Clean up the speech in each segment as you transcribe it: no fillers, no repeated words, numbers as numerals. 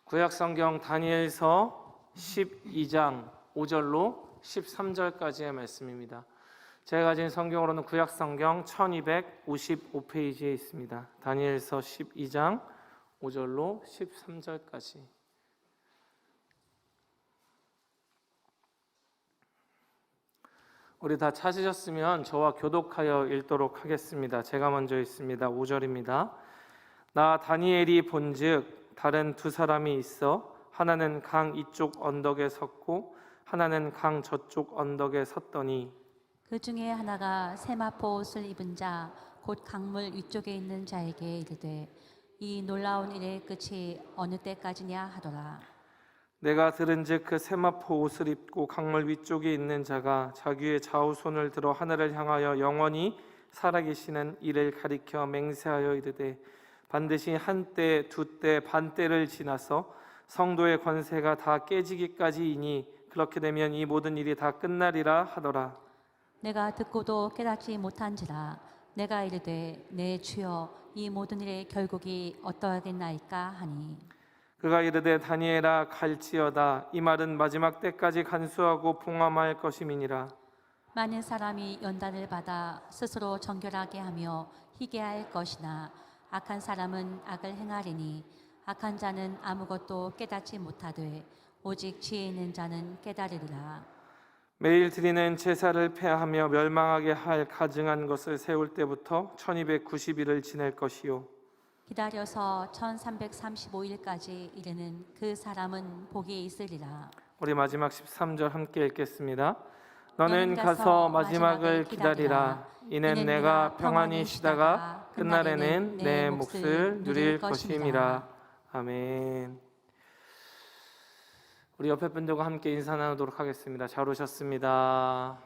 구약성경 다니엘서 12장 5절로 13절까지의 말씀입니다. 제가 가진 성경으로는 구약성경 1255페이지에 있습니다. 다니엘서 12장 5절로 13절까지. 우리 다 찾으셨으면 저와 교독하여 읽도록 하겠습니다. 제가 먼저 읽습니다. 5절입니다. 나 다니엘이 본즉 다른 두 사람이 있어 하나는 강 이쪽 언덕에 섰고 하나는 강 저쪽 언덕에 섰더니 그 중에 하나가 세마포 옷을 입은 자 곧 강물 위쪽에 있는 자에게 이르되 이 놀라운 일의 끝이 어느 때까지냐 하더라. 내가 들은즉 그 세마포 옷을 입고 강물 위쪽에 있는 자가 자기의 좌우손을 들어 하늘을 향하여 영원히 살아계시는 이를 가리켜 맹세하여 이르되 반드시 한때 두때 반때를 지나서 성도의 권세가 다 깨지기까지이니 그렇게 되면 이 모든 일이 다 끝나리라 하더라. 내가 듣고도 깨닫지 못한지라. 내가 이르되 내 주여 이 모든 일의 결국이 어떠하겠나이까 하니 그가 이르되 다니엘아 갈지어다. 이 말은 마지막 때까지 간수하고 봉함할 것임이니라. 많은 사람이 연단을 받아 스스로 정결하게 하며 희게 할 것이나 악한 사람은 악을 행하리니 악한 자는 아무것도 깨닫지 못하되 오직 지혜 있는 자는 깨달으리라. 매일 드리는 제사를 폐하며 멸망하게 할 가증한 것을 세울 때부터 1290일을 지낼 것이요 기다려서 1335일까지 이르는 그 사람은 복이 있으리라. 우리 마지막 13절 함께 읽겠습니다. 너는 가서 마지막을 기다리라. 이는 내가 평안히 쉬다가 끝날에는 내 몫을 누릴 것임이라. 아멘. 우리 옆에 분들과 함께 인사 나누도록 하겠습니다. 잘 오셨습니다.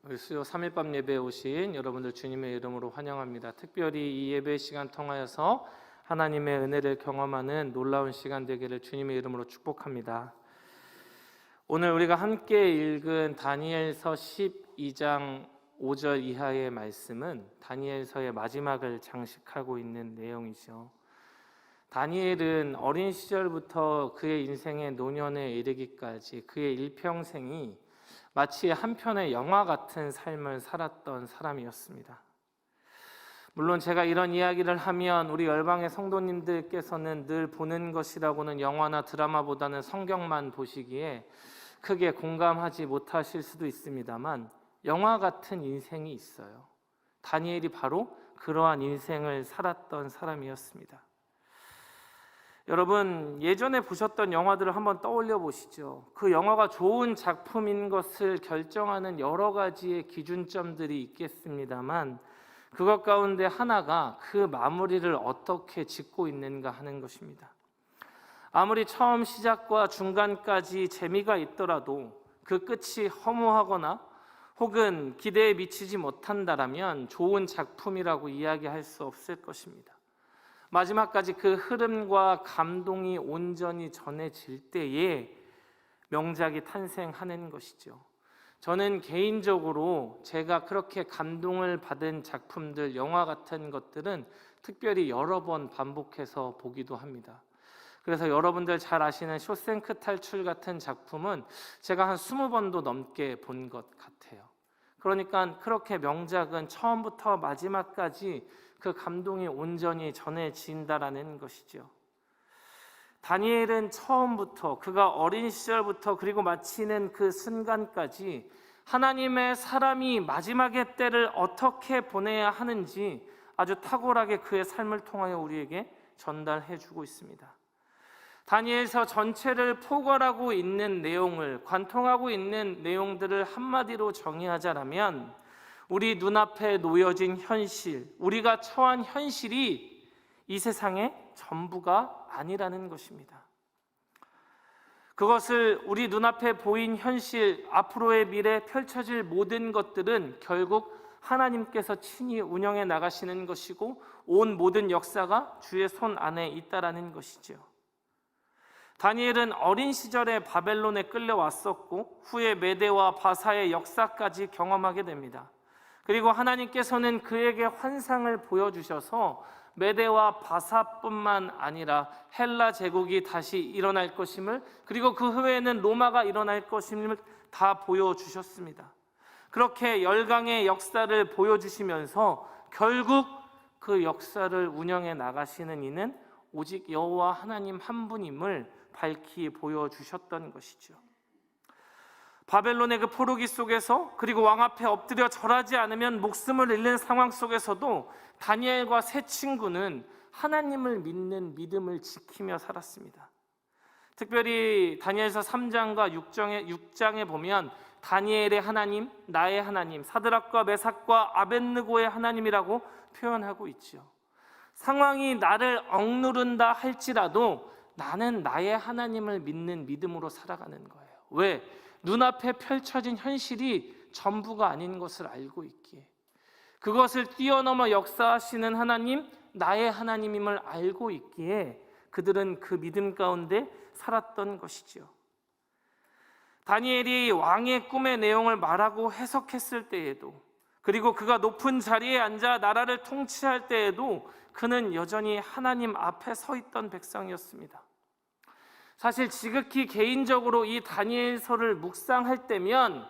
우리 수요 3일밤 예배에 오신 여러분들 주님의 이름으로 환영합니다. 특별히 이 예배 시간 통하여서 하나님의 은혜를 경험하는 놀라운 시간 되기를 주님의 이름으로 축복합니다. 오늘 우리가 함께 읽은 다니엘서 12장 5절 이하의 말씀은 다니엘서의 마지막을 장식하고 있는 내용이죠. 다니엘은 어린 시절부터 그의 인생의 노년에 이르기까지 그의 일평생이 마치 한 편의 영화 같은 삶을 살았던 사람이었습니다. 물론 제가 이런 이야기를 하면 우리 열방의 성도님들께서는 늘 보는 것이라고는 영화나 드라마보다는 성경만 보시기에 크게 공감하지 못하실 수도 있습니다만 영화 같은 인생이 있어요. 다니엘이 바로 그러한 인생을 살았던 사람이었습니다. 여러분, 예전에 보셨던 영화들을 한번 떠올려 보시죠. 그 영화가 좋은 작품인 것을 결정하는 여러 가지의 기준점들이 있겠습니다만 그것 가운데 하나가 그 마무리를 어떻게 짓고 있는가 하는 것입니다. 아무리 처음 시작과 중간까지 재미가 있더라도 그 끝이 허무하거나 혹은 기대에 미치지 못한다라면 좋은 작품이라고 이야기할 수 없을 것입니다. 마지막까지 그 흐름과 감동이 온전히 전해질 때에 명작이 탄생하는 것이죠. 저는 개인적으로 제가 그렇게 감동을 받은 작품들, 영화 같은 것들은 특별히 여러 번 반복해서 보기도 합니다. 그래서 여러분들 잘 아시는 쇼생크 탈출 같은 작품은 제가 한 20번도 넘게 본 것 같아요. 그러니까 그렇게 명작은 처음부터 마지막까지 그 감동이 온전히 전해진다라는 것이죠. 다니엘은 처음부터 그가 어린 시절부터 그리고 마치는 그 순간까지 하나님의 사람이 마지막의 때를 어떻게 보내야 하는지 아주 탁월하게 그의 삶을 통하여 우리에게 전달해주고 있습니다. 다니엘서 전체를 포괄하고 있는 내용을, 관통하고 있는 내용들을 한마디로 정의하자면 우리 눈앞에 놓여진 현실, 우리가 처한 현실이 이 세상의 전부가 아니라는 것입니다. 그것을 우리 눈앞에 보인 현실, 앞으로의 미래 펼쳐질 모든 것들은 결국 하나님께서 친히 운영해 나가시는 것이고 온 모든 역사가 주의 손 안에 있다라는 것이죠. 다니엘은 어린 시절에 바벨론에 끌려왔었고 후에 메대와 바사의 역사까지 경험하게 됩니다. 그리고 하나님께서는 그에게 환상을 보여주셔서 메대와 바사뿐만 아니라 헬라 제국이 다시 일어날 것임을, 그리고 그 후에는 로마가 일어날 것임을 다 보여주셨습니다. 그렇게 열강의 역사를 보여주시면서 결국 그 역사를 운영해 나가시는 이는 오직 여호와 하나님 한 분임을 밝히 보여주셨던 것이죠. 바벨론의 그 포로기 속에서, 그리고 왕 앞에 엎드려 절하지 않으면 목숨을 잃는 상황 속에서도 다니엘과 세 친구는 하나님을 믿는 믿음을 지키며 살았습니다. 특별히 다니엘서 3장과 6장에 보면 다니엘의 하나님, 나의 하나님, 사드락과 메삭과 아벳느고의 하나님이라고 표현하고 있죠. 상황이 나를 억누른다 할지라도 나는 나의 하나님을 믿는 믿음으로 살아가는 거예요. 왜? 눈앞에 펼쳐진 현실이 전부가 아닌 것을 알고 있기에, 그것을 뛰어넘어 역사하시는 하나님, 나의 하나님임을 알고 있기에 그들은 그 믿음 가운데 살았던 것이죠. 다니엘이 왕의 꿈의 내용을 말하고 해석했을 때에도, 그리고 그가 높은 자리에 앉아 나라를 통치할 때에도 그는 여전히 하나님 앞에 서 있던 백성이었습니다. 사실 지극히 개인적으로 이 다니엘서를 묵상할 때면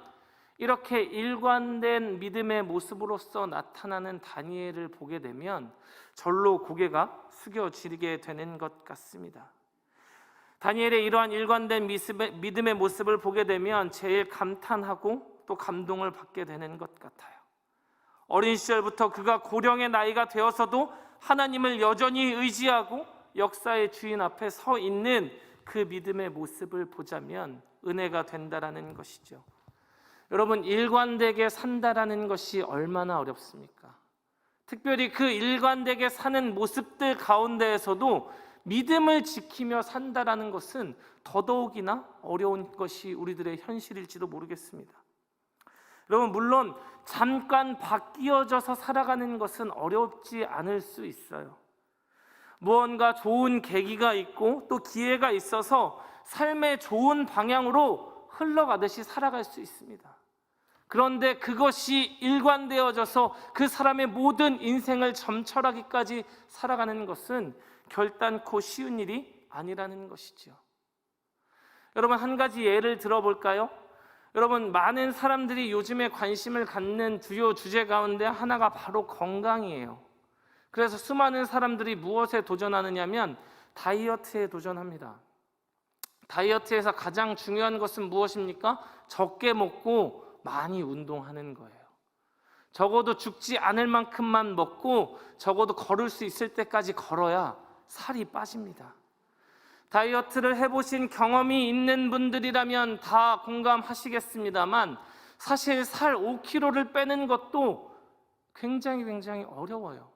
이렇게 일관된 믿음의 모습으로서 나타나는 다니엘을 보게 되면 절로 고개가 숙여지게 되는 것 같습니다. 다니엘의 이러한 일관된 믿음의 모습을 보게 되면 제일 감탄하고 또 감동을 받게 되는 것 같아요. 어린 시절부터 그가 고령의 나이가 되어서도 하나님을 여전히 의지하고 역사의 주인 앞에 서 있는 그 믿음의 모습을 보자면 은혜가 된다라는 것이죠. 여러분, 일관되게 산다라는 것이 얼마나 어렵습니까? 특별히 그 일관되게 사는 모습들 가운데에서도 믿음을 지키며 산다라는 것은 더더욱이나 어려운 것이 우리들의 현실일지도 모르겠습니다. 여러분, 물론 잠깐 바뀌어져서 살아가는 것은 어렵지 않을 수 있어요. 무언가 좋은 계기가 있고 또 기회가 있어서 삶의 좋은 방향으로 흘러가듯이 살아갈 수 있습니다. 그런데 그것이 일관되어져서 그 사람의 모든 인생을 점철하기까지 살아가는 것은 결단코 쉬운 일이 아니라는 것이죠. 여러분, 한 가지 예를 들어볼까요? 여러분, 많은 사람들이 요즘에 관심을 갖는 주요 주제 가운데 하나가 바로 건강이에요. 그래서 수많은 사람들이 무엇에 도전하느냐면 다이어트에 도전합니다. 다이어트에서 가장 중요한 것은 무엇입니까? 적게 먹고 많이 운동하는 거예요. 적어도 죽지 않을 만큼만 먹고 적어도 걸을 수 있을 때까지 걸어야 살이 빠집니다. 다이어트를 해보신 경험이 있는 분들이라면 다 공감하시겠습니다만 사실 살 5kg를 빼는 것도 굉장히 어려워요.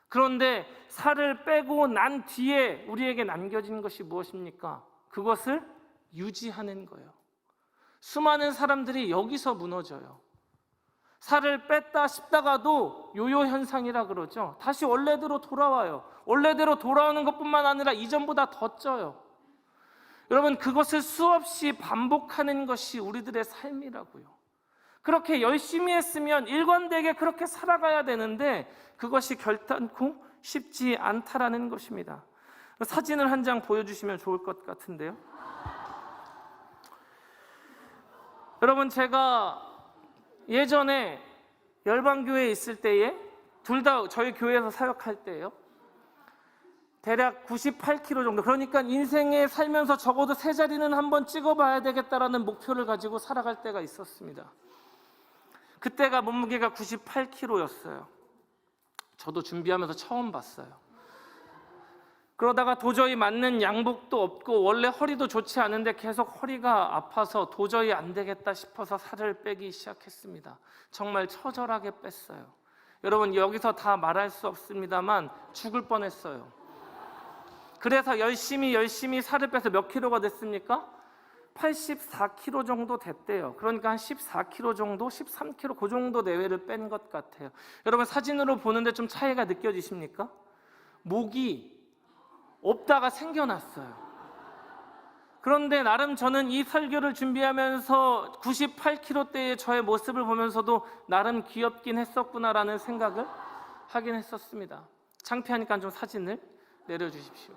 그런데 살을 빼고 난 뒤에 우리에게 남겨진 것이 무엇입니까? 그것을 유지하는 거예요. 수많은 사람들이 여기서 무너져요. 살을 뺐다 싶다가도 요요 현상이라 그러죠. 다시 원래대로 돌아와요. 원래대로 돌아오는 것뿐만 아니라 이전보다 더 쪄요. 여러분, 그것을 수없이 반복하는 것이 우리들의 삶이라고요. 그렇게 열심히 했으면 일관되게 그렇게 살아가야 되는데 그것이 결단코 쉽지 않다라는 것입니다. 사진을 한 장 보여주시면 좋을 것 같은데요. 여러분, 제가 예전에 열방교회에 있을 때에 둘 다 저희 교회에서 사역할 때예요. 대략 98kg 정도, 그러니까 인생에 살면서 적어도 세 자리는 한번 찍어봐야 되겠다라는 목표를 가지고 살아갈 때가 있었습니다. 그때가 몸무게가 98kg였어요. 저도 준비하면서 처음 봤어요. 그러다가 도저히 맞는 양복도 없고 원래 허리도 좋지 않은데 계속 허리가 아파서 도저히 안 되겠다 싶어서 살을 빼기 시작했습니다. 정말 처절하게 뺐어요. 여러분, 여기서 다 말할 수 없습니다만 죽을 뻔했어요. 그래서 열심히 살을 빼서 몇 킬로가 됐습니까? 84kg 정도 됐대요. 그러니까 한 14kg 정도, 13kg 그 정도 내외를 뺀 것 같아요. 여러분, 사진으로 보는데 좀 차이가 느껴지십니까? 목이 없다가 생겨났어요. 그런데 나름 저는 이 설교를 준비하면서 98kg대의 저의 모습을 보면서도 나름 귀엽긴 했었구나라는 생각을 하긴 했었습니다. 창피하니까 좀 사진을 내려주십시오.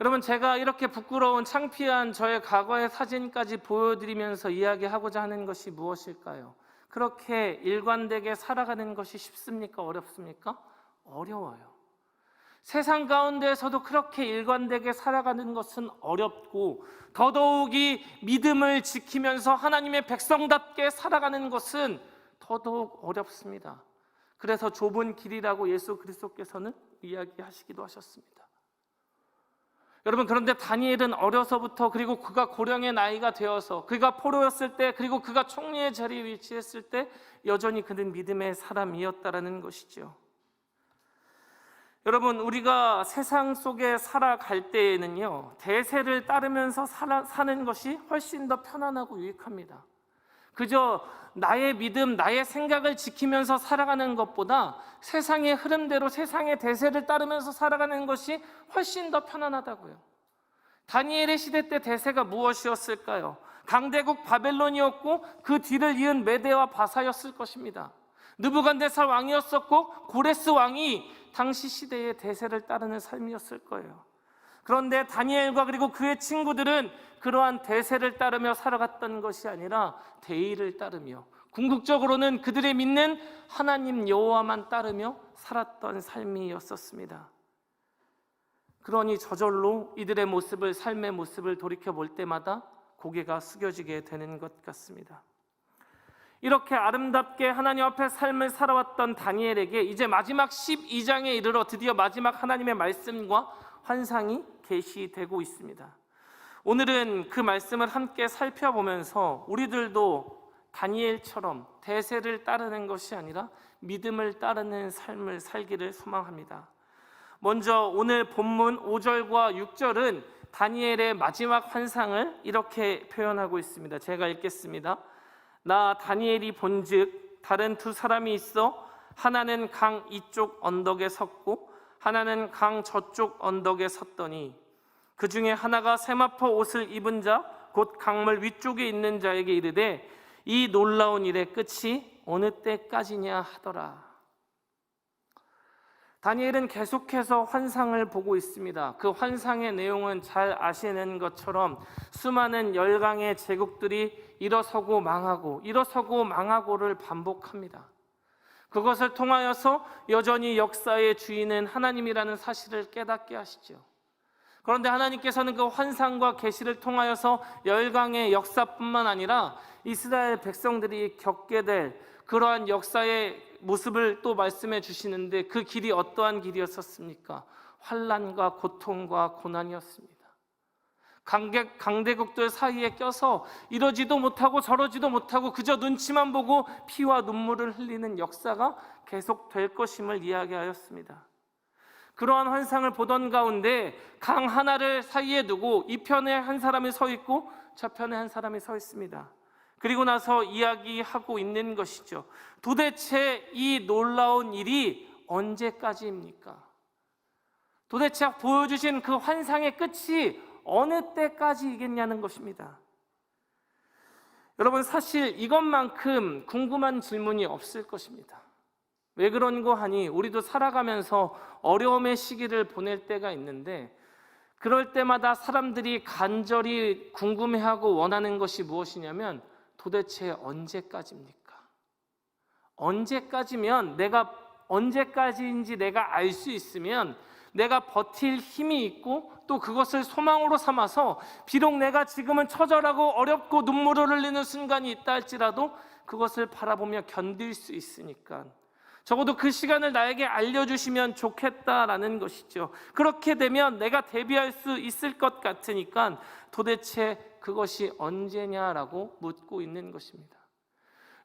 여러분, 제가 이렇게 부끄러운 창피한 저의 과거의 사진까지 보여드리면서 이야기하고자 하는 것이 무엇일까요? 그렇게 일관되게 살아가는 것이 쉽습니까? 어렵습니까? 어려워요. 세상 가운데에서도 그렇게 일관되게 살아가는 것은 어렵고, 더더욱이 믿음을 지키면서 하나님의 백성답게 살아가는 것은 더더욱 어렵습니다. 그래서 좁은 길이라고 예수 그리스도께서는 이야기하시기도 하셨습니다. 여러분, 그런데 다니엘은 어려서부터, 그리고 그가 고령의 나이가 되어서, 그가 포로였을 때, 그리고 그가 총리의 자리에 위치했을 때 여전히 그는 믿음의 사람이었다라는 것이죠. 여러분, 우리가 세상 속에 살아갈 때에는요, 대세를 따르면서 사는 것이 훨씬 더 편안하고 유익합니다. 그저 나의 믿음, 나의 생각을 지키면서 살아가는 것보다 세상의 흐름대로 세상의 대세를 따르면서 살아가는 것이 훨씬 더 편안하다고요. 다니엘의 시대 때 대세가 무엇이었을까요? 강대국 바벨론이었고 그 뒤를 이은 메대와 바사였을 것입니다. 느부갓네살 왕이었었고 고레스 왕이 당시 시대의 대세를 따르는 삶이었을 거예요. 그런데 다니엘과 그리고 그의 친구들은 그러한 대세를 따르며 살아갔던 것이 아니라 대의를 따르며, 궁극적으로는 그들의 믿는 하나님 여호와만 따르며 살았던 삶이었었습니다. 그러니 저절로 이들의 모습을, 삶의 모습을 돌이켜볼 때마다 고개가 숙여지게 되는 것 같습니다. 이렇게 아름답게 하나님 앞에 삶을 살아왔던 다니엘에게 이제 마지막 12장에 이르러 드디어 마지막 하나님의 말씀과 환상이 계시되고 있습니다. 오늘은 그 말씀을 함께 살펴보면서 우리들도 다니엘처럼 대세를 따르는 것이 아니라 믿음을 따르는 삶을 살기를 소망합니다. 먼저 오늘 본문 5절과 6절은 다니엘의 마지막 환상을 이렇게 표현하고 있습니다. 제가 읽겠습니다. 나 다니엘이 본즉 다른 두 사람이 있어 하나는 강 이쪽 언덕에 섰고 하나는 강 저쪽 언덕에 섰더니 그 중에 하나가 세마포 옷을 입은 자 곧 강물 위쪽에 있는 자에게 이르되 이 놀라운 일의 끝이 어느 때까지냐 하더라. 다니엘은 계속해서 환상을 보고 있습니다. 그 환상의 내용은 잘 아시는 것처럼 수많은 열강의 제국들이 일어서고 망하고 일어서고 망하고를 반복합니다. 그것을 통하여서 여전히 역사의 주인은 하나님이라는 사실을 깨닫게 하시죠. 그런데 하나님께서는 그 환상과 계시를 통하여서 열강의 역사뿐만 아니라 이스라엘 백성들이 겪게 될 그러한 역사의 모습을 또 말씀해 주시는데, 그 길이 어떠한 길이었습니까? 환난과 고통과 고난이었습니다. 강대국들 사이에 껴서 이러지도 못하고 저러지도 못하고 그저 눈치만 보고 피와 눈물을 흘리는 역사가 계속될 것임을 이야기하였습니다. 그러한 환상을 보던 가운데 강 하나를 사이에 두고 이 편에 한 사람이 서 있고 저 편에 한 사람이 서 있습니다. 그리고 나서 이야기하고 있는 것이죠. 도대체 이 놀라운 일이 언제까지입니까? 도대체 보여주신 그 환상의 끝이 어느 때까지이겠냐는 것입니다. 여러분, 사실 이것만큼 궁금한 질문이 없을 것입니다. 왜 그런고 하니 우리도 살아가면서 어려움의 시기를 보낼 때가 있는데, 그럴 때마다 사람들이 간절히 궁금해하고 원하는 것이 무엇이냐면 도대체 언제까지입니까? 언제까지면, 내가 언제까지인지 내가 알 수 있으면 내가 버틸 힘이 있고 또 그것을 소망으로 삼아서 비록 내가 지금은 처절하고 어렵고 눈물을 흘리는 순간이 있다 할지라도 그것을 바라보며 견딜 수 있으니까 적어도 그 시간을 나에게 알려주시면 좋겠다라는 것이죠. 그렇게 되면 내가 대비할 수 있을 것 같으니까 도대체 그것이 언제냐라고 묻고 있는 것입니다.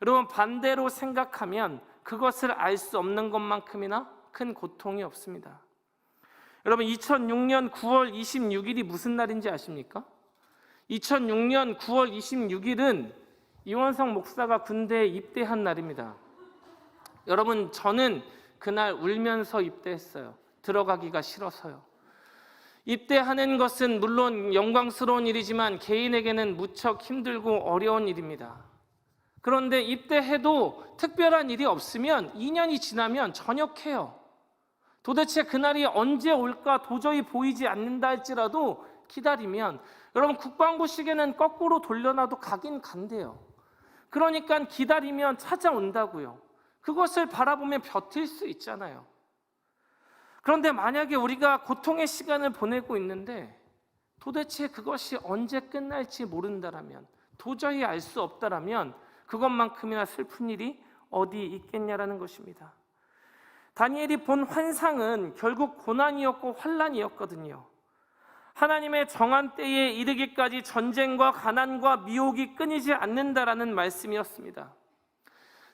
여러분, 반대로 생각하면 그것을 알 수 없는 것만큼이나 큰 고통이 없습니다. 여러분, 2006년 9월 26일이 무슨 날인지 아십니까? 2006년 9월 26일은 이원석 목사가 군대에 입대한 날입니다. 여러분, 저는 그날 울면서 입대했어요. 들어가기가 싫어서요. 입대하는 것은 물론 영광스러운 일이지만 개인에게는 무척 힘들고 어려운 일입니다. 그런데 입대해도 특별한 일이 없으면 2년이 지나면 전역해요. 도대체 그날이 언제 올까 도저히 보이지 않는다 할지라도 기다리면 여러분 국방부 시계는 거꾸로 돌려놔도 가긴 간대요. 그러니까 기다리면 찾아온다고요. 그것을 바라보며 버틸 수 있잖아요. 그런데 만약에 우리가 고통의 시간을 보내고 있는데 도대체 그것이 언제 끝날지 모른다라면, 도저히 알 수 없다라면 그것만큼이나 슬픈 일이 어디 있겠냐라는 것입니다. 다니엘이 본 환상은 결국 고난이었고 환난이었거든요. 하나님의 정한 때에 이르기까지 전쟁과 가난과 미혹이 끊이지 않는다라는 말씀이었습니다.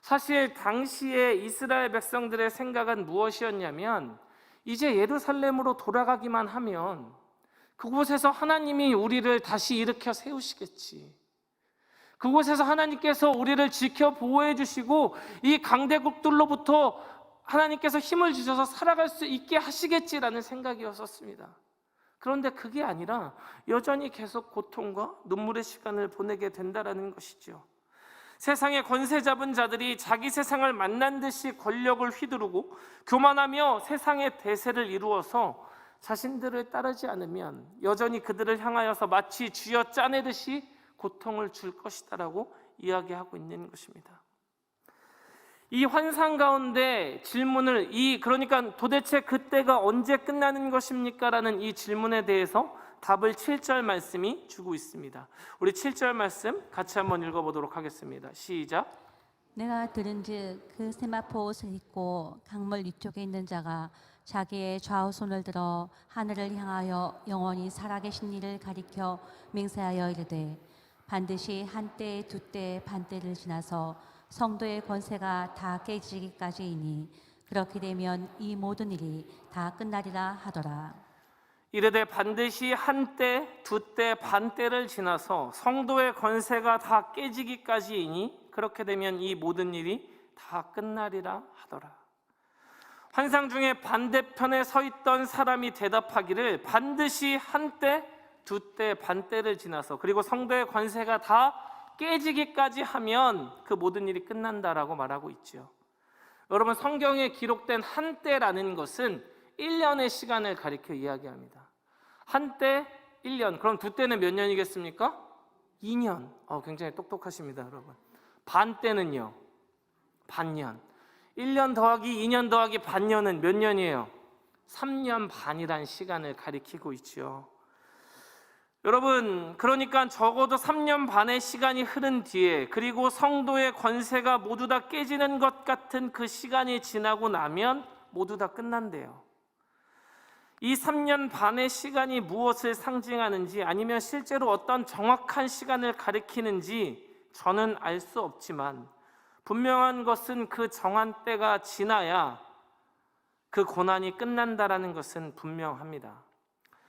사실 당시에 이스라엘 백성들의 생각은 무엇이었냐면, 이제 예루살렘으로 돌아가기만 하면 그곳에서 하나님이 우리를 다시 일으켜 세우시겠지. 그곳에서 하나님께서 우리를 지켜 보호해 주시고 이 강대국들로부터 하나님께서 힘을 주셔서 살아갈 수 있게 하시겠지라는 생각이었었습니다. 그런데 그게 아니라 여전히 계속 고통과 눈물의 시간을 보내게 된다는 것이죠. 세상의 권세 잡은 자들이 자기 세상을 만난 듯이 권력을 휘두르고 교만하며 세상의 대세를 이루어서 자신들을 따르지 않으면 여전히 그들을 향하여서 마치 쥐어 짜내듯이 고통을 줄 것이다라고 이야기하고 있는 것입니다. 이 환상 가운데 질문을, 그러니까 도대체 그때가 언제 끝나는 것입니까? 라는 이 질문에 대해서 답을 7절 말씀이 주고 있습니다. 우리 7절 말씀 같이 한번 읽어보도록 하겠습니다. 시작. 내가 들은즉 그 세마포 옷을 입고 강물 이쪽에 있는 자가 자기의 좌우손을 들어 하늘을 향하여 영원히 살아계신 이를 가리켜 맹세하여 이르되 반드시 한때 두때 반때를 지나서 성도의 권세가 다 깨지기까지이니 그렇게 되면 이 모든 일이 다 끝나리라 하더라. 이르되 반드시 한때 두때 반때를 지나서 성도의 권세가 다 깨지기까지이니 그렇게 되면 이 모든 일이 다 끝나리라 하더라. 환상 중에 반대편에 서 있던 사람이 대답하기를 반드시 한때 두때 반때를 지나서 그리고 성도의 권세가 다 깨지기까지 하면 그 모든 일이 끝난다라고 말하고 있죠. 여러분, 성경에 기록된 한때라는 것은 1년의 시간을 가리켜 이야기합니다. 한때 1년, 그럼 두때는 몇 년이겠습니까? 2년. 굉장히 똑똑하십니다, 여러분. 반때는요? 반년. 1년 더하기 2년 더하기 반년은 몇 년이에요? 3년 반이란 시간을 가리키고 있죠. 여러분, 그러니까 적어도 3년 반의 시간이 흐른 뒤에, 그리고 성도의 권세가 모두 다 깨지는 것 같은 그 시간이 지나고 나면 모두 다 끝난대요. 이 3년 반의 시간이 무엇을 상징하는지, 아니면 실제로 어떤 정확한 시간을 가리키는지 저는 알 수 없지만 분명한 것은 그 정한 때가 지나야 그 고난이 끝난다라는 것은 분명합니다.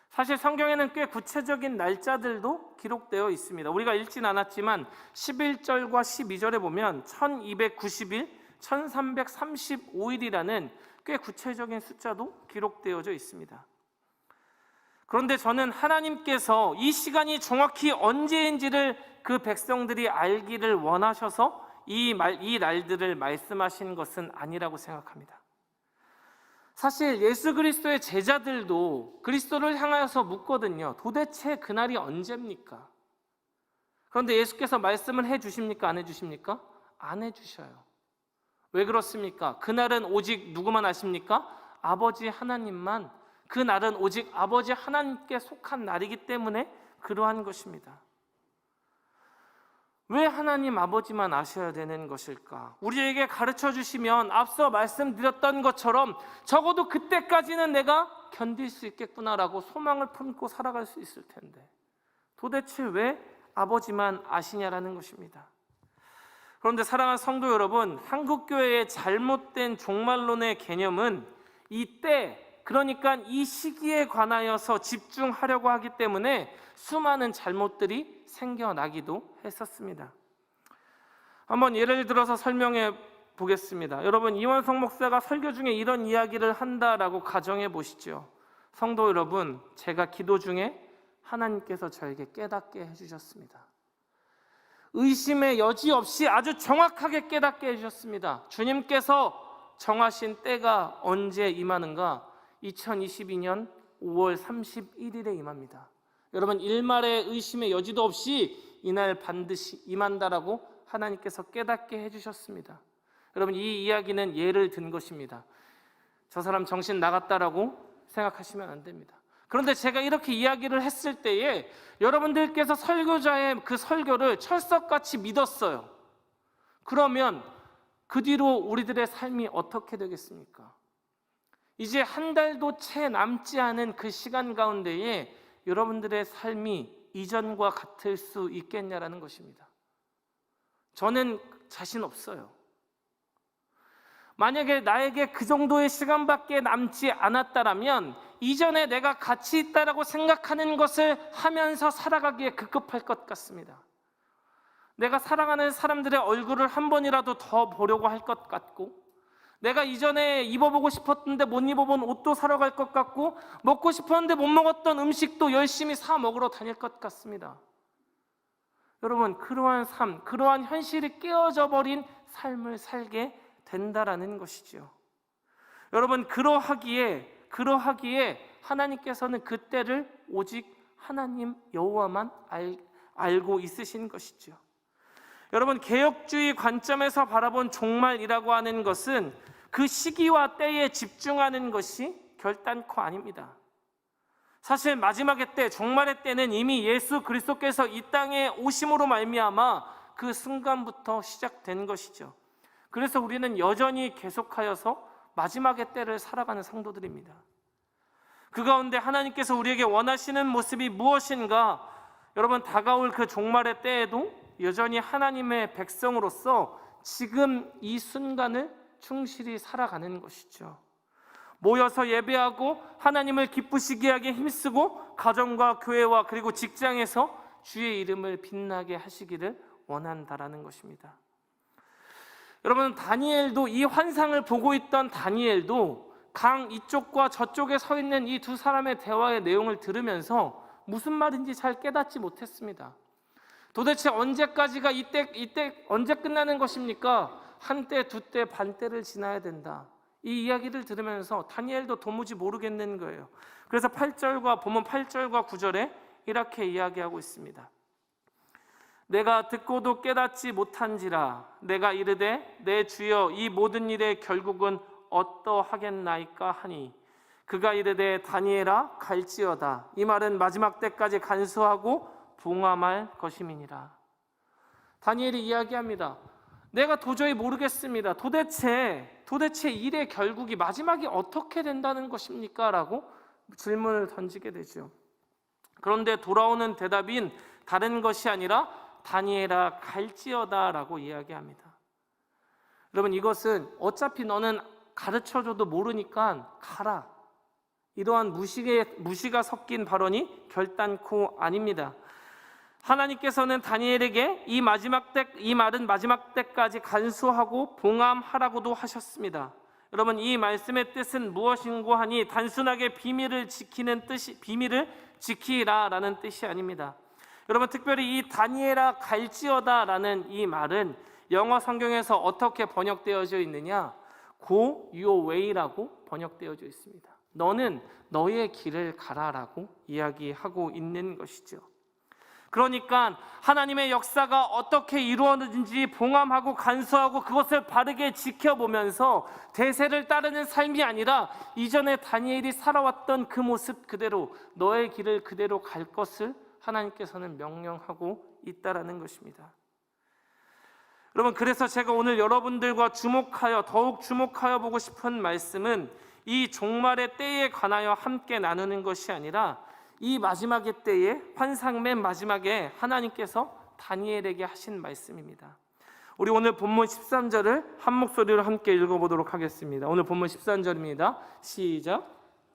사실 성경에는 꽤 구체적인 날짜들도 기록되어 있습니다. 우리가 읽진 않았지만 11절과 12절에 보면 1290일, 1335일이라는 꽤 구체적인 숫자도 기록되어져 있습니다. 그런데 저는 하나님께서 이 시간이 정확히 언제인지를 그 백성들이 알기를 원하셔서 이 날들을 말씀하신 것은 아니라고 생각합니다. 사실 예수 그리스도의 제자들도 그리스도를 향하여서 묻거든요. 도대체 그날이 언제입니까? 그런데 예수께서 말씀을 해주십니까? 안 해주십니까? 안 해주셔요. 왜 그렇습니까? 그날은 오직 누구만 아십니까? 아버지 하나님만. 그 날은 오직 아버지 하나님께 속한 날이기 때문에 그러한 것입니다. 왜 하나님 아버지만 아셔야 되는 것일까? 우리에게 가르쳐 주시면 앞서 말씀드렸던 것처럼 적어도 그때까지는 내가 견딜 수 있겠구나라고 소망을 품고 살아갈 수 있을 텐데 도대체 왜 아버지만 아시냐라는 것입니다. 그런데 사랑하는 성도 여러분, 한국교회의 잘못된 종말론의 개념은 이때, 그러니까 이 시기에 관하여서 집중하려고 하기 때문에 수많은 잘못들이 생겨나기도 했었습니다. 한번 예를 들어서 설명해 보겠습니다. 여러분, 이원성 목사가 설교 중에 이런 이야기를 한다라고 가정해 보시죠. 성도 여러분, 제가 기도 중에 하나님께서 저에게 깨닫게 해주셨습니다. 의심의 여지 없이 아주 정확하게 깨닫게 해주셨습니다. 주님께서 정하신 때가 언제 임하는가, 2022년 5월 31일에 임합니다. 여러분, 일말의 의심의 여지도 없이 이날 반드시 임한다라고 하나님께서 깨닫게 해주셨습니다. 여러분, 이 이야기는 예를 든 것입니다. 저 사람 정신 나갔다라고 생각하시면 안 됩니다. 그런데 제가 이렇게 이야기를 했을 때에 여러분들께서 설교자의 그 설교를 철석같이 믿었어요. 그러면 그 뒤로 우리들의 삶이 어떻게 되겠습니까? 이제 한 달도 채 남지 않은 그 시간 가운데에 여러분들의 삶이 이전과 같을 수 있겠냐라는 것입니다. 저는 자신 없어요. 만약에 나에게 그 정도의 시간밖에 남지 않았다라면 이전에 내가 가치 있다라고 생각하는 것을 하면서 살아가기에 급급할 것 같습니다. 내가 사랑하는 사람들의 얼굴을 한 번이라도 더 보려고 할 것 같고, 내가 이전에 입어보고 싶었는데 못 입어본 옷도 사러 갈 것 같고, 먹고 싶었는데 못 먹었던 음식도 열심히 사 먹으러 다닐 것 같습니다. 여러분, 그러한 삶, 그러한 현실이 깨어져 버린 삶을 살게 된다라는 것이죠. 여러분, 그러하기에 하나님께서는 그때를 오직 하나님 여호와만 알고 있으신 것이죠. 여러분, 개혁주의 관점에서 바라본 종말이라고 하는 것은 그 시기와 때에 집중하는 것이 결단코 아닙니다. 사실 마지막의 때, 종말의 때는 이미 예수 그리스도께서 이 땅에 오심으로 말미암아 그 순간부터 시작된 것이죠. 그래서 우리는 여전히 계속하여서 마지막의 때를 살아가는 성도들입니다. 그 가운데 하나님께서 우리에게 원하시는 모습이 무엇인가? 여러분, 다가올 그 종말의 때에도 여전히 하나님의 백성으로서 지금 이 순간을 충실히 살아가는 것이죠. 모여서 예배하고 하나님을 기쁘시게 하게 힘쓰고 가정과 교회와 그리고 직장에서 주의 이름을 빛나게 하시기를 원한다라는 것입니다. 여러분, 다니엘도, 이 환상을 보고 있던 다니엘도 강 이쪽과 저쪽에 서 있는 이 두 사람의 대화의 내용을 들으면서 무슨 말인지 잘 깨닫지 못했습니다. 도대체 언제까지가 이때 언제 끝나는 것입니까? 한때, 두때, 반때를 지나야 된다. 이 이야기를 들으면서 다니엘도 도무지 모르겠는 거예요. 그래서 8절과 9절에 이렇게 이야기하고 있습니다. 내가 듣고도 깨닫지 못한지라 내가 이르되 내 주여 이 모든 일의 결국은 어떠하겠나이까 하니 그가 이르되 다니엘아 갈지어다. 이 말은 마지막 때까지 간수하고 봉함할 것임이니라. 다니엘이 이야기합니다. 내가 도저히 모르겠습니다. 도대체 일의 결국이, 마지막이 어떻게 된다는 것입니까? 라고 질문을 던지게 되죠. 그런데 돌아오는 대답인 다른 것이 아니라 다니엘아 갈지어다 라고 이야기합니다. 여러분, 이것은 어차피 너는 가르쳐줘도 모르니까 가라, 이러한 무시가 섞인 발언이 결단코 아닙니다. 하나님께서는 다니엘에게 이 말은 마지막 때까지 간수하고 봉함하라고도 하셨습니다. 여러분, 이 말씀의 뜻은 무엇인고 하니 단순하게 비밀을 지키라라는 뜻이 아닙니다. 여러분, 특별히 이 다니엘아 갈지어다라는 이 말은 영어 성경에서 어떻게 번역되어져 있느냐? Go your way라고 번역되어져 있습니다. 너는 너의 길을 가라라고 이야기하고 있는 것이죠. 그러니까 하나님의 역사가 어떻게 이루어지는지 봉함하고 간수하고 그것을 바르게 지켜보면서 대세를 따르는 삶이 아니라 이전에 다니엘이 살아왔던 그 모습 그대로, 너의 길을 그대로 갈 것을 하나님께서는 명령하고 있다라는 것입니다. 여러분, 그래서 제가 오늘 여러분들과 더욱 주목하여 보고 싶은 말씀은 이 종말의 때에 관하여 함께 나누는 것이 아니라 이 마지막의 때에, 환상 맨 마지막에 하나님께서 다니엘에게 하신 말씀입니다. 우리 오늘 본문 13절을 한 목소리로 함께 읽어보도록 하겠습니다. 오늘 본문 13절입니다. 시작.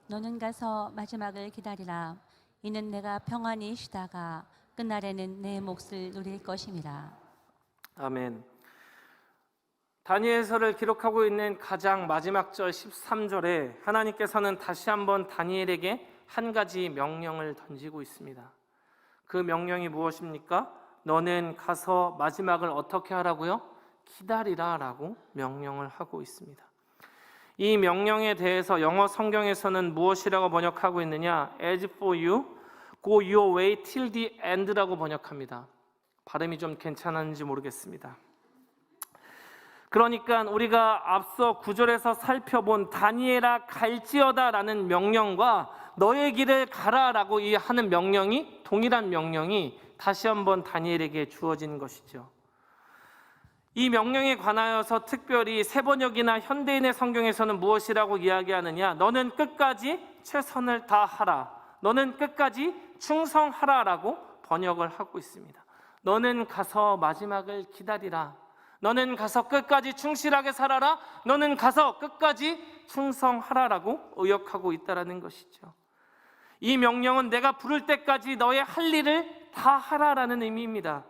너는 가서 마지막을 기다리라. 이는 내가 평안히 쉬다가 끝날에는 내 몫을 누릴 것임이라. 아멘. 다니엘서를 기록하고 있는 가장 마지막 절 13절에 하나님께서는 다시 한번 다니엘에게 한 가지 명령을 던지고 있습니다. 그 명령이 무엇입니까? 너는 가서 마지막을 어떻게 하라고요? 기다리라 라고 명령을 하고 있습니다. 이 명령에 대해서 영어 성경에서는 무엇이라고 번역하고 있느냐? As for you, go your way till the end라고 번역합니다. 발음이 좀 괜찮은지 모르겠습니다. 그러니까 우리가 앞서 9절에서 살펴본 다니엘아 갈지어다라는 명령과 너의 길을 가라라고 하는 명령이 동일한 명령이 다시 한번 다니엘에게 주어진 것이죠. 이 명령에 관하여서 특별히 세번역이나 현대인의 성경에서는 무엇이라고 이야기하느냐? 너는 끝까지 최선을 다하라. 너는 끝까지 충성하라라고 번역을 하고 있습니다. 너는 가서 마지막을 기다리라. 너는 가서 끝까지 충실하게 살아라. 너는 가서 끝까지 충성하라라고 의역하고 있다라는 것이죠. 이 명령은 내가 부를 때까지 너의 할 일을 다 하라라는 의미입니다.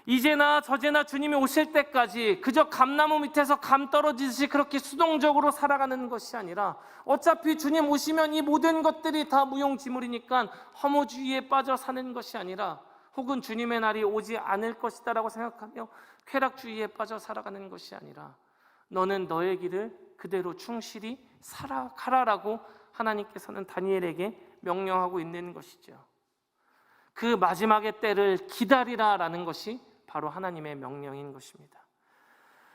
이제나 저제나 주님이 오실 때까지 그저 감나무 밑에서 감 떨어지듯이 그렇게 수동적으로 살아가는 것이 아니라 어차피 주님 오시면 이 모든 것들이 다 무용지물이니까 허무주의에 빠져 사는 것이 아니라 혹은 주님의 날이 오지 않을 것이다라고 생각하며 쾌락주의에 빠져 살아가는 것이 아니라 너는 너의 길을 그대로 충실히 살아가라라고 하나님께서는 다니엘에게 명령하고 있는 것이죠. 그 마지막의 때를 기다리라라는 것이 바로 하나님의 명령인 것입니다.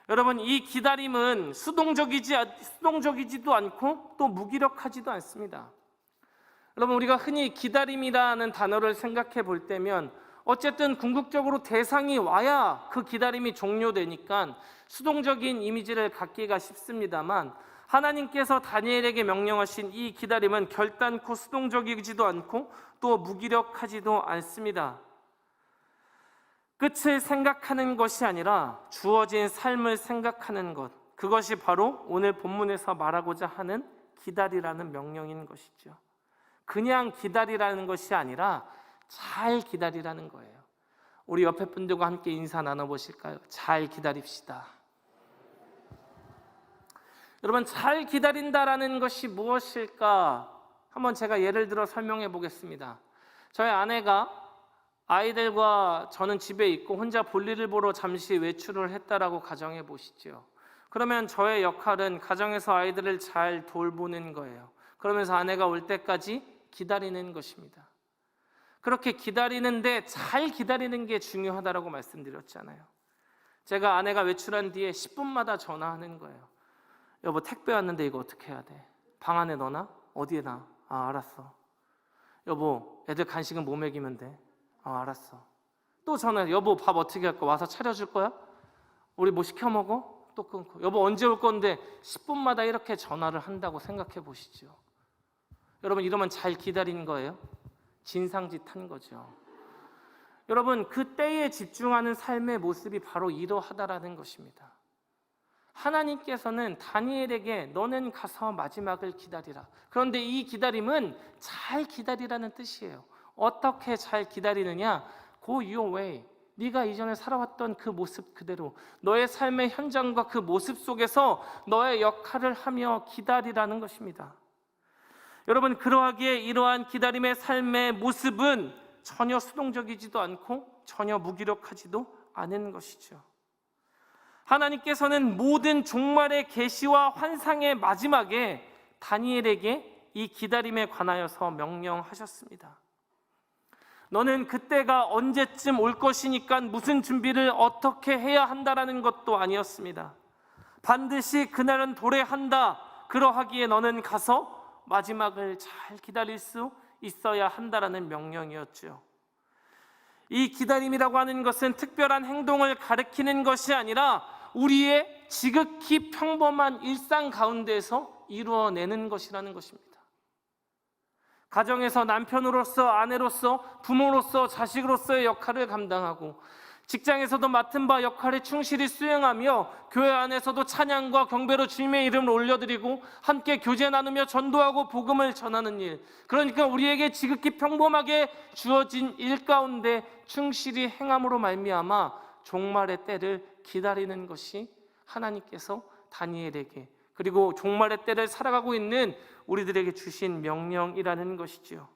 여러분, 이 기다림은 수동적이지도 않고 또 무기력하지도 않습니다. 여러분, 우리가 흔히 기다림이라는 단어를 생각해 볼 때면 어쨌든 궁극적으로 대상이 와야 그 기다림이 종료되니까 수동적인 이미지를 갖기가 쉽습니다만 하나님께서 다니엘에게 명령하신 이 기다림은 결단코 수동적이지도 않고 또 무기력하지도 않습니다. 끝을 생각하는 것이 아니라 주어진 삶을 생각하는 것, 그것이 바로 오늘 본문에서 말하고자 하는 기다리라는 명령인 것이죠. 그냥 기다리라는 것이 아니라 잘 기다리라는 거예요. 우리 옆에 분들과 함께 인사 나눠보실까요? 잘 기다립시다. 여러분, 잘 기다린다라는 것이 무엇일까? 한번 제가 예를 들어 설명해 보겠습니다. 저희 아내가 아이들과 저는 집에 있고 혼자 볼일을 보러 잠시 외출을 했다라고 가정해 보시죠. 그러면 저의 역할은 가정에서 아이들을 잘 돌보는 거예요. 그러면서 아내가 올 때까지 기다리는 것입니다. 그렇게 기다리는데 잘 기다리는 게 중요하다라고 말씀드렸잖아요. 제가 아내가 외출한 뒤에 10분마다 전화하는 거예요. 여보, 택배 왔는데 이거 어떻게 해야 돼? 방 안에 넣어놔? 어디에 놔? 아, 알았어. 여보, 애들 간식은 뭐 먹이면 돼? 아, 알았어. 또 전화, 여보, 밥 어떻게 할 거야? 와서 차려줄 거야? 우리 뭐 시켜 먹어? 또 끊고. 여보, 언제 올 건데? 10분마다 이렇게 전화를 한다고 생각해 보시죠. 여러분, 이러면 잘 기다린 거예요? 진상짓한 거죠. 여러분, 그 때에 집중하는 삶의 모습이 바로 이러하다라는 것입니다. 하나님께서는 다니엘에게 너는 가서 마지막을 기다리라. 그런데 이 기다림은 잘 기다리라는 뜻이에요. 어떻게 잘 기다리느냐? Go your way. 네가 이전에 살아왔던 그 모습 그대로 너의 삶의 현장과 그 모습 속에서 너의 역할을 하며 기다리라는 것입니다. 여러분, 그러하기에 이러한 기다림의 삶의 모습은 전혀 수동적이지도 않고 전혀 무기력하지도 않은 것이죠. 하나님께서는 모든 종말의 계시와 환상의 마지막에 다니엘에게 이 기다림에 관하여서 명령하셨습니다. 너는 그때가 언제쯤 올 것이니까 무슨 준비를 어떻게 해야 한다라는 것도 아니었습니다. 반드시 그날은 도래한다. 그러하기에 너는 가서 마지막을 잘 기다릴 수 있어야 한다라는 명령이었죠. 이 기다림이라고 하는 것은 특별한 행동을 가리키는 것이 아니라 우리의 지극히 평범한 일상 가운데에서 이루어내는 것이라는 것입니다. 가정에서 남편으로서, 아내로서, 부모로서, 자식으로서의 역할을 감당하고 직장에서도 맡은 바 역할을 충실히 수행하며 교회 안에서도 찬양과 경배로 주님의 이름을 올려드리고 함께 교제 나누며 전도하고 복음을 전하는 일, 그러니까 우리에게 지극히 평범하게 주어진 일 가운데 충실히 행함으로 말미암아 종말의 때를 기다리는 것이 하나님께서 다니엘에게 그리고 종말의 때를 살아가고 있는 우리들에게 주신 명령이라는 것이지요.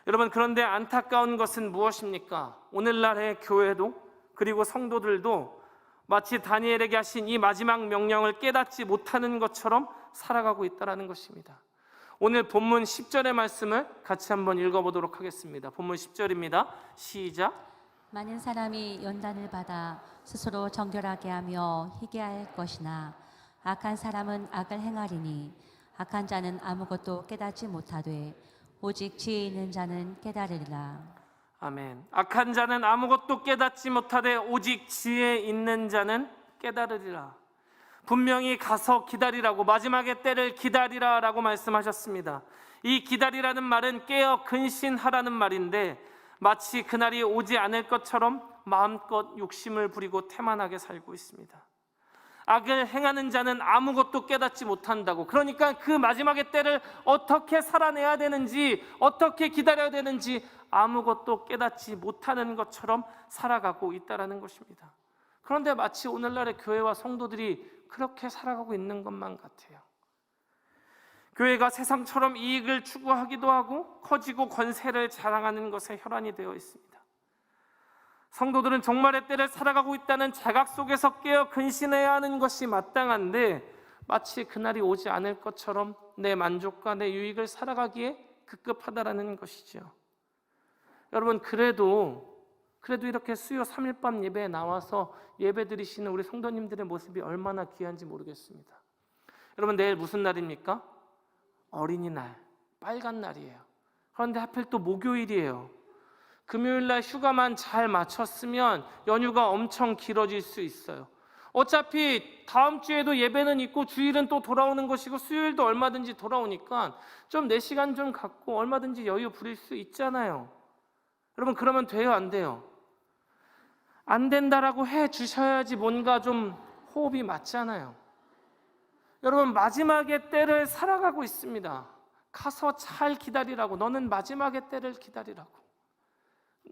여러분, 그런데 안타까운 것은 무엇입니까? 오늘날의 교회도 그리고 성도들도 마치 다니엘에게 하신 이 마지막 명령을 깨닫지 못하는 것처럼 살아가고 있다는 것입니다. 오늘 본문 10절의 말씀을 같이 한번 읽어보도록 하겠습니다. 본문 10절입니다. 시작. 많은 사람이 연단을 받아 스스로 정결하게 하며 희게할 것이나 악한 사람은 악을 행하리니 악한 자는 아무것도 깨닫지 못하되 오직 지혜 있는 자는 깨달으리라. 아멘. 악한 자는 아무것도 깨닫지 못하되 오직 지혜 있는 자는 깨달으리라. 분명히 가서 기다리라고, 마지막의 때를 기다리라라고 말씀하셨습니다. 이 기다리라는 말은 깨어 근신하라는 말인데 마치 그날이 오지 않을 것처럼 마음껏 욕심을 부리고 태만하게 살고 있습니다. 악을 행하는 자는 아무것도 깨닫지 못한다고, 그러니까 그 마지막의 때를 어떻게 살아내야 되는지, 어떻게 기다려야 되는지 아무것도 깨닫지 못하는 것처럼 살아가고 있다는 것입니다. 그런데 마치 오늘날의 교회와 성도들이 그렇게 살아가고 있는 것만 같아요. 교회가 세상처럼 이익을 추구하기도 하고 커지고 권세를 자랑하는 것에 혈안이 되어 있습니다. 성도들은 종말의 때를 살아가고 있다는 자각 속에서 깨어 근신해야 하는 것이 마땅한데 마치 그날이 오지 않을 것처럼 내 만족과 내 유익을 살아가기에 급급하다라는 것이죠. 여러분, 그래도 이렇게 수요 3일밤 예배에 나와서 예배 드리시는 우리 성도님들의 모습이 얼마나 귀한지 모르겠습니다. 여러분, 내일 무슨 날입니까? 어린이날, 빨간 날이에요. 그런데 하필 또 목요일이에요. 금요일날 휴가만 잘 마쳤으면 연휴가 엄청 길어질 수 있어요. 어차피 다음 주에도 예배는 있고 주일은 또 돌아오는 것이고 수요일도 얼마든지 돌아오니까 좀 내 시간 좀 갖고 얼마든지 여유 부릴 수 있잖아요. 여러분, 그러면 돼요, 안 돼요? 안 된다라고 해 주셔야지 뭔가 좀 호흡이 맞잖아요. 여러분, 마지막의 때를 살아가고 있습니다. 가서 잘 기다리라고. 너는 마지막의 때를 기다리라고.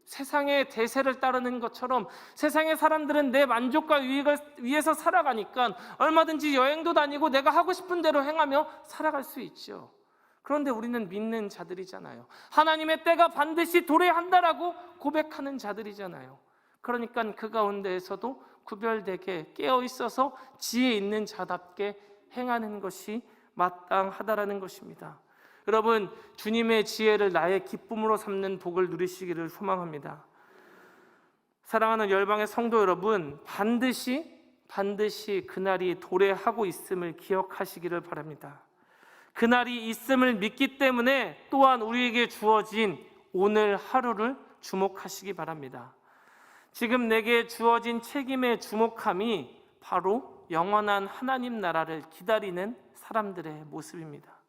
세상의 대세를 따르는 것처럼 세상의 사람들은 내 만족과 유익을 위해서 살아가니까 얼마든지 여행도 다니고 내가 하고 싶은 대로 행하며 살아갈 수 있죠. 그런데 우리는 믿는 자들이잖아요. 하나님의 때가 반드시 도래한다라고 고백하는 자들이잖아요. 그러니까 그 가운데에서도 구별되게 깨어 있어서 지혜 있는 자답게 행하는 것이 마땅하다라는 것입니다. 여러분, 주님의 지혜를 나의 기쁨으로 삼는 복을 누리시기를 소망합니다. 사랑하는 열방의 성도 여러분, 반드시 그날이 도래하고 있음을 기억하시기를 바랍니다. 그날이 있음을 믿기 때문에 또한 우리에게 주어진 오늘 하루를 주목하시기 바랍니다. 지금 내게 주어진 책임의 주목함이 바로 영원한 하나님 나라를 기다리는 사람들의 모습입니다.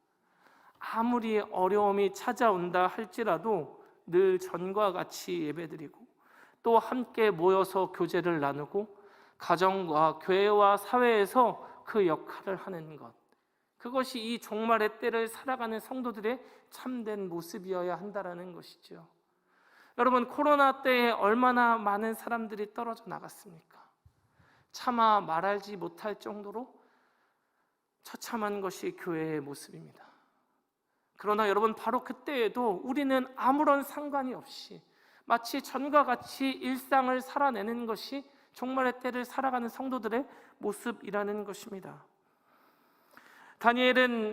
아무리 어려움이 찾아온다 할지라도 늘 전과 같이 예배드리고 또 함께 모여서 교제를 나누고 가정과 교회와 사회에서 그 역할을 하는 것, 그것이 이 종말의 때를 살아가는 성도들의 참된 모습이어야 한다는 것이죠. 여러분, 코로나 때에 얼마나 많은 사람들이 떨어져 나갔습니까? 차마 말하지 못할 정도로 처참한 것이 교회의 모습입니다. 그러나 여러분, 바로 그때에도 우리는 아무런 상관이 없이 마치 전과 같이 일상을 살아내는 것이 종말의 때를 살아가는 성도들의 모습이라는 것입니다.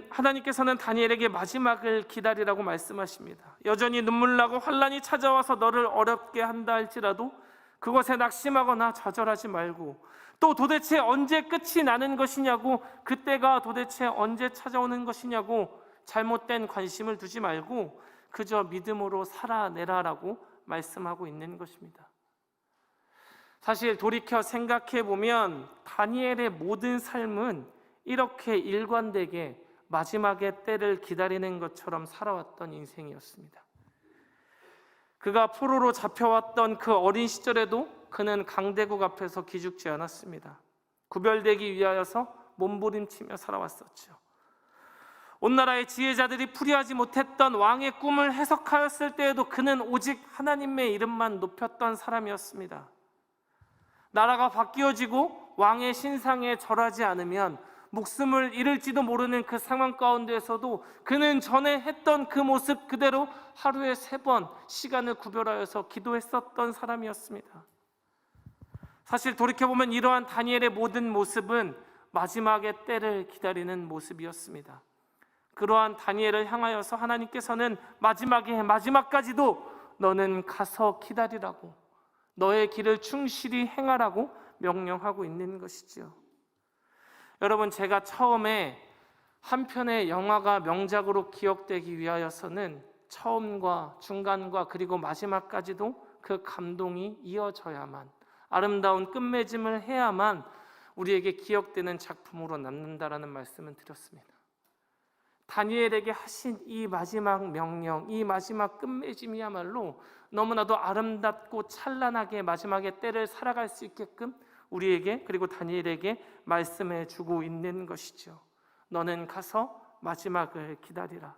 하나님께서는 다니엘에게 마지막을 기다리라고 말씀하십니다. 여전히 눈물나고 환난이 찾아와서 너를 어렵게 한다 할지라도 그것에 낙심하거나 좌절하지 말고, 또 도대체 언제 끝이 나는 것이냐고, 그때가 도대체 언제 찾아오는 것이냐고 잘못된 관심을 두지 말고 그저 믿음으로 살아내라라고 말씀하고 있는 것입니다. 사실 돌이켜 생각해 보면 다니엘의 모든 삶은 이렇게 일관되게 마지막의 때를 기다리는 것처럼 살아왔던 인생이었습니다. 그가 포로로 잡혀왔던 그 어린 시절에도 그는 강대국 앞에서 기죽지 않았습니다. 구별되기 위하여서 몸부림치며 살아왔었죠. 온 나라의 지혜자들이 풀이하지 못했던 왕의 꿈을 해석하였을 때에도 그는 오직 하나님의 이름만 높였던 사람이었습니다. 나라가 바뀌어지고 왕의 신상에 절하지 않으면 목숨을 잃을지도 모르는 그 상황 가운데에서도 그는 전에 했던 그 모습 그대로 하루에 3번 시간을 구별하여서 기도했었던 사람이었습니다. 사실 돌이켜보면 이러한 다니엘의 모든 모습은 마지막의 때를 기다리는 모습이었습니다. 그러한 다니엘을 향하여서 하나님께서는 마지막까지도 너는 가서 기다리라고, 너의 길을 충실히 행하라고 명령하고 있는 것이지요. 여러분, 제가 처음에 한 편의 영화가 명작으로 기억되기 위하여서는 처음과 중간과 그리고 마지막까지도 그 감동이 이어져야만, 아름다운 끝맺음을 해야만 우리에게 기억되는 작품으로 남는다라는 말씀을 드렸습니다. 다니엘에게 하신 이 마지막 명령, 이 마지막 끝맺음이야말로 너무나도 아름답고 찬란하게 마지막의 때를 살아갈 수 있게끔 우리에게, 그리고 다니엘에게 말씀해 주고 있는 것이죠. 너는 가서 마지막을 기다리라.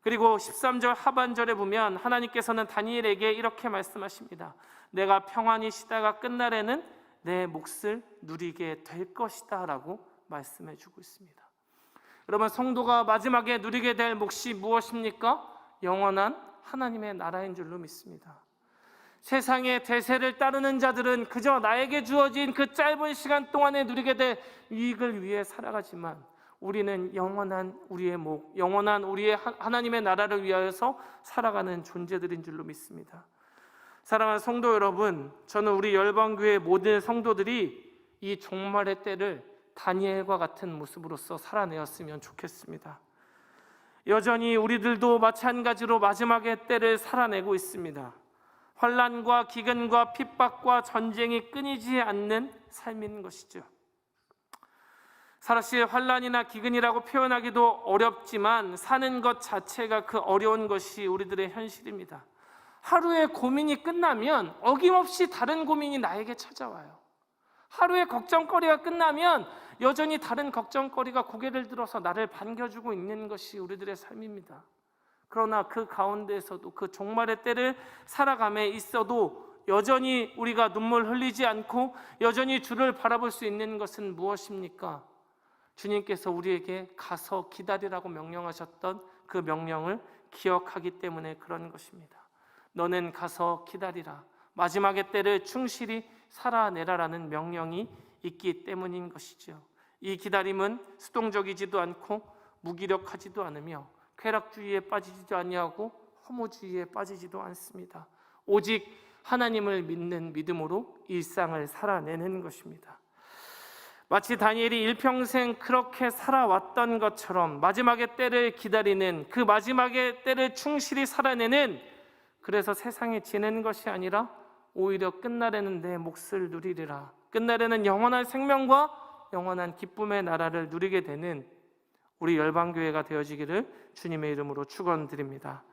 그리고 13절 하반절에 보면 하나님께서는 다니엘에게 이렇게 말씀하십니다. 내가 평안히 쉬다가 끝날에는 내 몫을 누리게 될 것이다 라고 말씀해 주고 있습니다. 여러분, 성도가 마지막에 누리게 될 몫이 무엇입니까? 영원한 하나님의 나라인 줄로 믿습니다. 세상의 대세를 따르는 자들은 그저 나에게 주어진 그 짧은 시간 동안에 누리게 될 이익을 위해 살아가지만 우리는 영원한 우리의 목, 영원한 우리의 하나님의 나라를 위하여서 살아가는 존재들인 줄로 믿습니다. 사랑하는 성도 여러분, 저는 우리 열방교회 모든 성도들이 이 종말의 때를 다니엘과 같은 모습으로서 살아내었으면 좋겠습니다. 여전히 우리들도 마찬가지로 마지막의 때를 살아내고 있습니다. 환난과 기근과 핍박과 전쟁이 끊이지 않는 삶인 것이죠. 사실 환난이나 기근이라고 표현하기도 어렵지만 사는 것 자체가 그 어려운 것이 우리들의 현실입니다. 하루의 고민이 끝나면 어김없이 다른 고민이 나에게 찾아와요. 하루의 걱정거리가 끝나면 여전히 다른 걱정거리가 고개를 들어서 나를 반겨주고 있는 것이 우리들의 삶입니다. 그러나 그 가운데에서도, 그 종말의 때를 살아감에 있어도 여전히 우리가 눈물 흘리지 않고 여전히 주를 바라볼 수 있는 것은 무엇입니까? 주님께서 우리에게 가서 기다리라고 명령하셨던 그 명령을 기억하기 때문에 그런 것입니다. 너는 가서 기다리라, 마지막의 때를 충실히 살아내라라는 명령이 있기 때문인 것이죠. 이 기다림은 수동적이지도 않고 무기력하지도 않으며 쾌락주의에 빠지지도 아니하고 허무주의에 빠지지도 않습니다. 오직 하나님을 믿는 믿음으로 일상을 살아내는 것입니다. 마치 다니엘이 일평생 그렇게 살아왔던 것처럼 마지막의 때를 기다리는, 그 마지막의 때를 충실히 살아내는, 그래서 세상에 지는 것이 아니라 오히려 끝날에는 내 몫을 누리리라, 끝날에는 영원한 생명과 영원한 기쁨의 나라를 누리게 되는 우리 열방교회가 되어지기를 주님의 이름으로 축원드립니다.